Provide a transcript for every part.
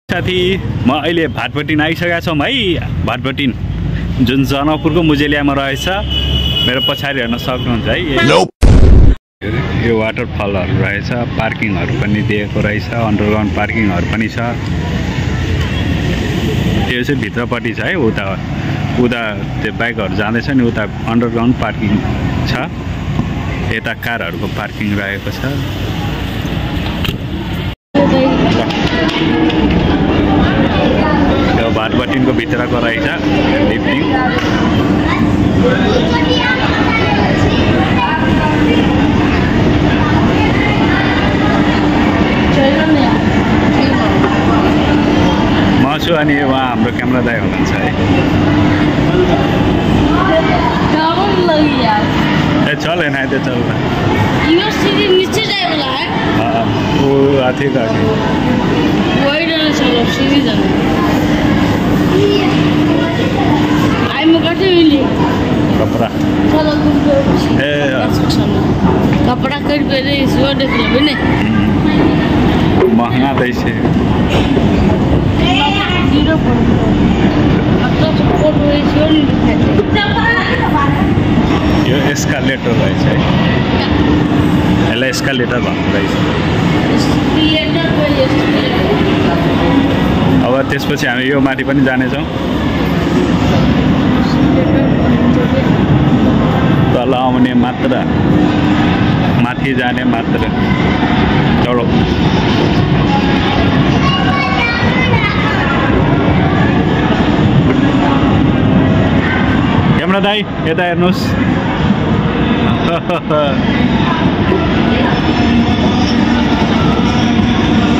साथी म अहिले भाटपटिन आइसकेका छौँ है। भाटपटिन जुन जनकपुरको मुजेलियामा रहेछ। मेरो पछाडि हेर्न सक्नुहुन्छ है। यो वाटरफलहरू रहेछ, पार्किङहरू पनि दिएको रहेछ, अन्डरग्राउन्ड पार्किङहरू पनि छ। त्यो चाहिँ भित्रपट्टि छ है। उता त्यो बाइकहरू जाँदैछ नि, उता अन्डरग्राउन्ड पार्किङ छ। यता कारहरूको पार्किङ रहेको छ। यो भाटपटिनको भित्रको रहेछ लिफ्टिङ। म छु अनि उहाँ हाम्रो क्यामेरा दाइ हुनुहुन्छ है। ए चलेन त्यो चल्ला वो आथे का कपड़ा कर महंगा दैसे यो एस्कालेटर रहेछ है। यसलाई एस्कालेटर भन्नु रहेछ। अब त्यसपछि हामी यो माथि पनि जानेछौँ। तल आउने मात्र, माथि जाने मात्र। चलो क्यामेरा दाइ यता हेर्नुहोस्।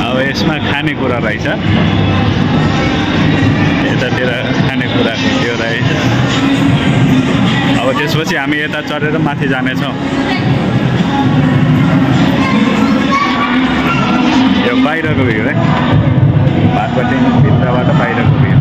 अब यसमा खानेकुरा रहेछ। यतातिर खानेकुरा त्यो रहेछ। अब त्यसपछि हामी यता चढेर माथि जानेछौँ। यो बाहिरको भ्यू है। भाटपटिन भित्रबाट बाहिरको भ्यू।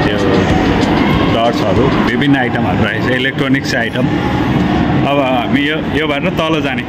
त्यो टर्चहरू विभिन्न आइटमहरू रहेछ इलेक्ट्रोनिक्स आइटम अब हामी यो बाटो तल जाने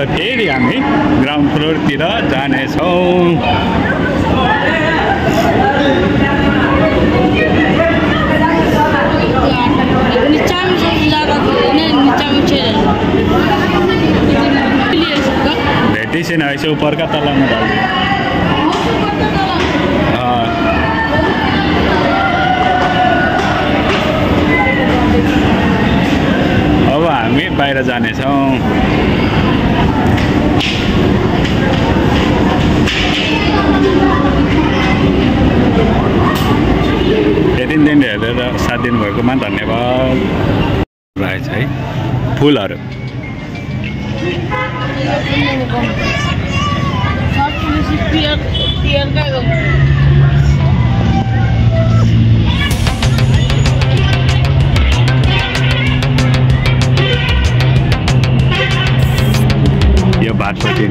फेरि हामी ग्राउन्ड फ्लोरतिर जानेछौँ भेटी छैन ऐसे उपरका तलामा ढल्ने अब हामी बाहिर जानेछौँ यति दिन हेरेर साथ दिनुभएकोमा धन्यवाद रहेछ है फुलहरू यो भाटपट्टि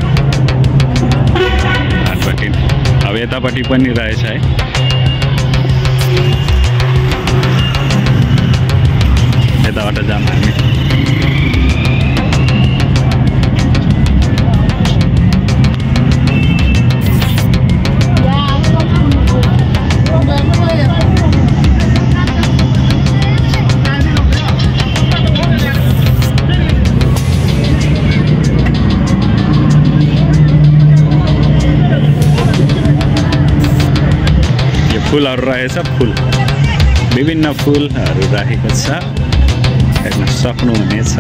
अब यतापट्टि पनि रहेछ है यताबाट जाम हामी फुलहरू रहेछ फुल विभिन्न फुलहरू राखेको छ हेर्न सक्नुहुनेछ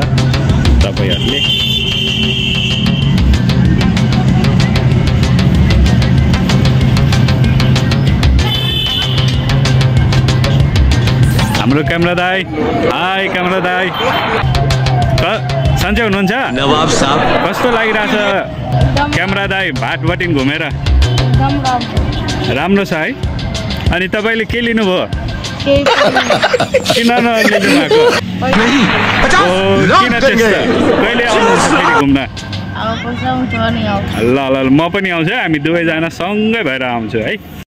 तपाईहरुले हाम्रो क्यामेरा दाइ हाय क्यामेरा दाइ सन्चै हुनुहुन्छ नवाब साहब कस्तो लागिरहेछ क्यामेरा दाइ भाटबटिन घुमेर राम्रो छ है अनि तपाईले के लिनुभयो किन नलिनु भएको किन त्यस्तो कहिले आउनुहुन्छ फेरि घुम्न ल ल म पनि आउँछु हामी दुवैजना सँगै भएर आउँछु है